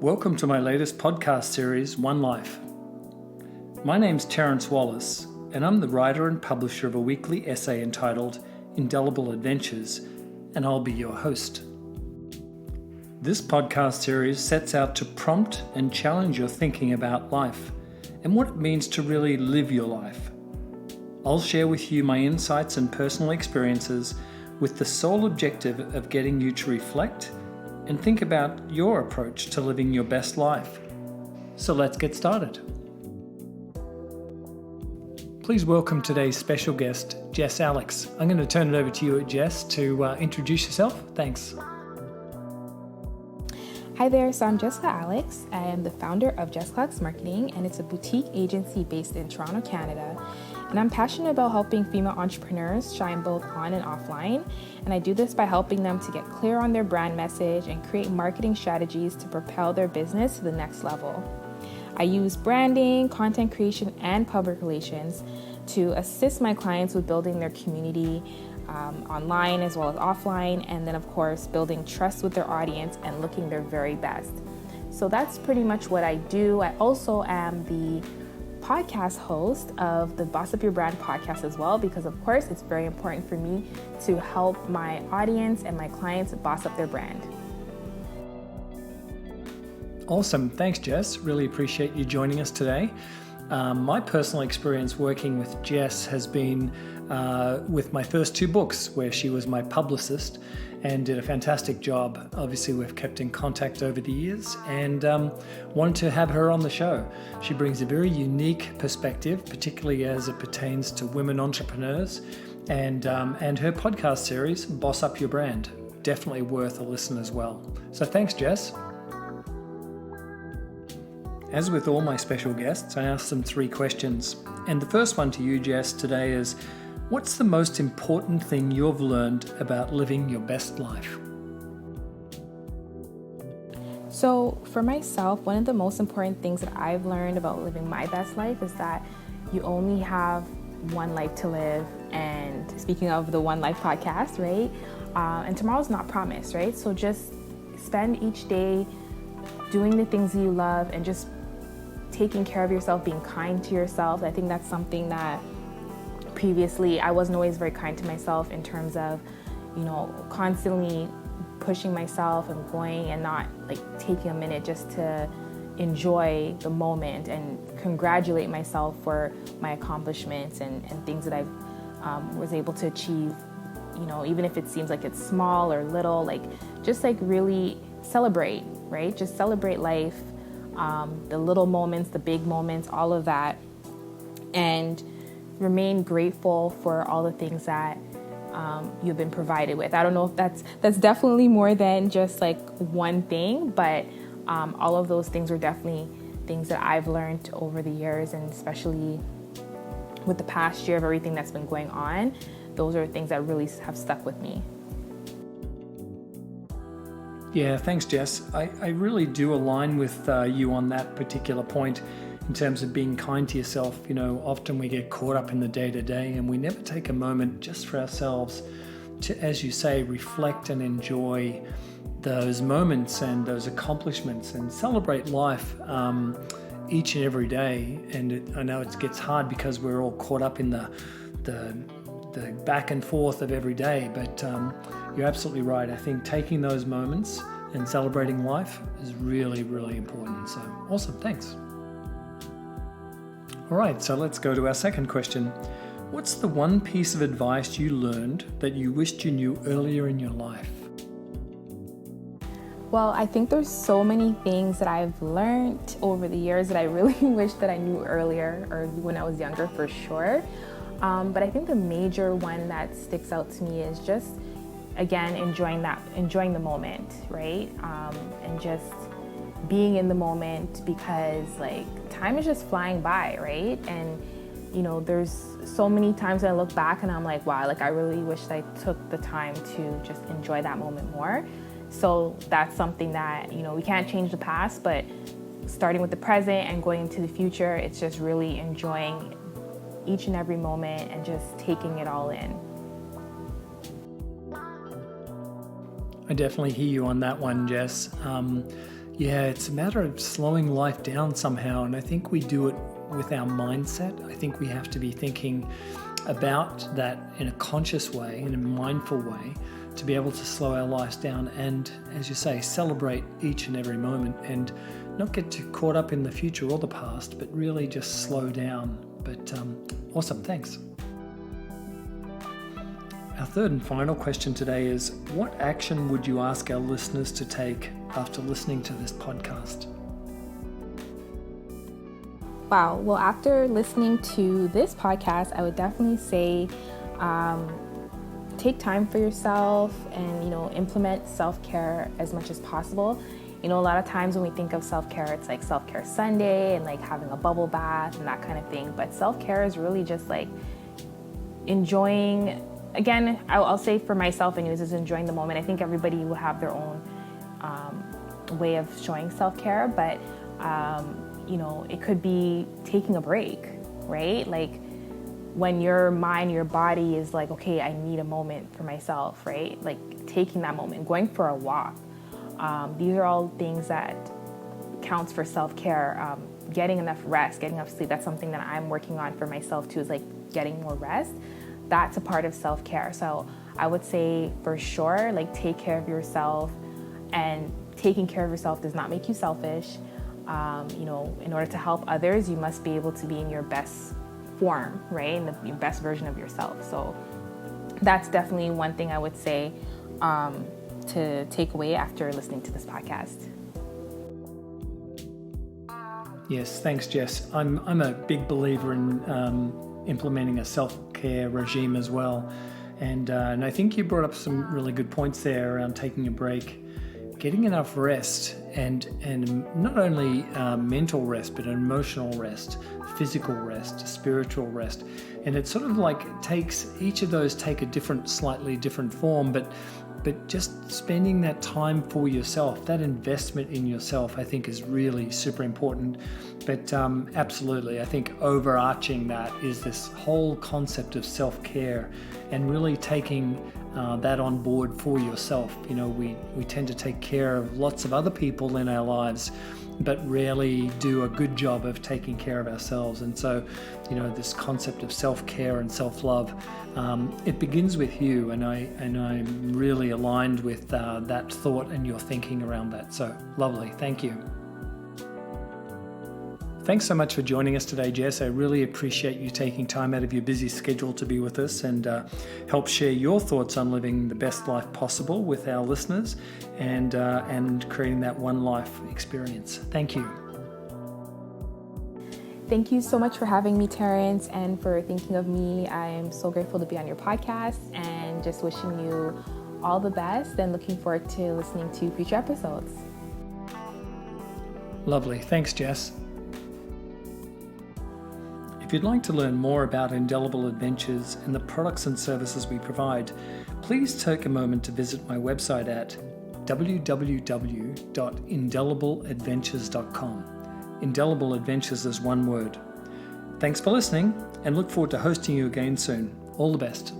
Welcome to my latest podcast series, OneLife. My name's Terence Wallace, and I'm the writer and publisher of a weekly essay entitled Indelible Adventures, and I'll be your host. This podcast series sets out to prompt and challenge your thinking about life and what it means to really live your life. I'll share with you my insights and personal experiences with the sole objective of getting you to reflect and think about your approach to living your best life. So let's get started. Please welcome today's special guest, Jess Alex. I'm going to turn it over to you, Jess, to introduce yourself. Thanks. Hi there, so I'm Jess Alex. I am the founder of Jess Alex Marketing, and it's a boutique agency based in Toronto, Canada. And I'm passionate about helping female entrepreneurs shine both on and offline. And I do this by helping them to get clear on their brand message and create marketing strategies to propel their business to the next level. I use branding, content creation, and public relations to assist my clients with building their community online as well as offline, and then of course building trust with their audience and looking their very best. So that's pretty much what I do. I also am the podcast host of the Boss Up Your Brand podcast as well, because of course it's very important for me to help my audience and my clients boss up their brand. Awesome. Thanks, Jess. Really appreciate you joining us today. My personal experience working with Jess has been with my first two books, where she was my publicist and did a fantastic job. Obviously, we've kept in contact over the years and wanted to have her on the show. She brings a very unique perspective, particularly as it pertains to women entrepreneurs, and her podcast series, Boss Up Your Brand. Definitely worth a listen as well. So thanks, Jess. As with all my special guests, I ask them three questions. And the first one to you, Jess, today is, what's the most important thing you've learned about living your best life? So for myself, one of the most important things that I've learned about living my best life is that you only have one life to live. And speaking of the OneLife podcast, right? And tomorrow's not promised, right? So just spend each day doing the things you love and just taking care of yourself, being kind to yourself. I think that's something that previously I wasn't always very kind to myself in terms of, constantly pushing myself and going and not taking a minute just to enjoy the moment and congratulate myself for my accomplishments and things that I was able to achieve, even if it seems like it's small or little, just really celebrate, right? Just celebrate life, the little moments, the big moments, all of that, and remain grateful for all the things that you've been provided with. I don't know if that's definitely more than just one thing, but all of those things are definitely things that I've learned over the years, and especially with the past year of everything that's been going on, those are things that really have stuck with me. Yeah, thanks, Jess. I really do align with you on that particular point in terms of being kind to yourself. Often we get caught up in the day-to-day and we never take a moment just for ourselves to, as you say, reflect and enjoy those moments and those accomplishments and celebrate life each and every day. And I know it gets hard because we're all caught up in the back and forth of every day, but you're absolutely right. I think taking those moments and celebrating life is really, really important. So awesome, thanks. All right, so let's go to our second question. What's the one piece of advice you learned that you wished you knew earlier in your life? Well, I think there's so many things that I've learned over the years that I really wish that I knew earlier or when I was younger for sure. But I think the major one that sticks out to me is just, again, enjoying the moment, right? And just being in the moment, because time is just flying by, right? And there's so many times I look back and I'm like, wow, I really wish I took the time to just enjoy that moment more. So that's something that, we can't change the past, but starting with the present and going into the future, it's just really enjoying each and every moment and just taking it all in. I definitely hear you on that one, Jess. Yeah, it's a matter of slowing life down somehow, and I think we do it with our mindset. I think we have to be thinking about that in a conscious way, in a mindful way, to be able to slow our lives down and, as you say, celebrate each and every moment and not get too caught up in the future or the past, but really just slow down. But awesome, thanks. Our third and final question today is, what action would you ask our listeners to take after listening to this podcast? Wow. Well, after listening to this podcast, I would definitely say take time for yourself and, implement self-care as much as possible. A lot of times when we think of self-care, it's like self-care Sunday and like having a bubble bath and that kind of thing. But self-care is really just like enjoying, again, I'll say for myself anyways, is enjoying the moment. I think everybody will have their own way of showing self-care, but it could be taking a break, right? Like when your mind, your body is like, okay, I need a moment for myself, right? Like taking that moment, going for a walk. These are all things that counts for self-care. Getting enough rest, getting enough sleep. That's something that I'm working on for myself too, is like getting more rest. That's a part of self-care. So I would say for sure, like take care of yourself, and taking care of yourself does not make you selfish. In order to help others, you must be able to be in your best form, right? In the best version of yourself. So that's definitely one thing I would say to take away after listening to this podcast. Yes, thanks, Jess. I'm a big believer in implementing a self-care regime as well. And I think you brought up some really good points there around taking a break, getting enough rest, and not only mental rest, but emotional rest, physical rest, spiritual rest. And it sort of like each of those take a slightly different form, but just spending that time for yourself, that investment in yourself, I think is really super important. But absolutely, I think overarching that is this whole concept of self-care and really taking that on board for yourself. We tend to take care of lots of other people in our lives, but rarely do a good job of taking care of ourselves. And so, this concept of self-care and self-love, it begins with you, and I'm really aligned with that thought and your thinking around that. So lovely, thank you. Thanks so much for joining us today, Jess. I really appreciate you taking time out of your busy schedule to be with us and help share your thoughts on living the best life possible with our listeners and creating that OneLife experience. Thank you. Thank you so much for having me, Terrence, and for thinking of me. I am so grateful to be on your podcast and just wishing you all the best and looking forward to listening to future episodes. Lovely. Thanks, Jess. If you'd like to learn more about Indelible Adventures and the products and services we provide, please take a moment to visit my website at www.indelibleadventures.com. Indelible Adventures is one word. Thanks for listening, and look forward to hosting you again soon. All the best.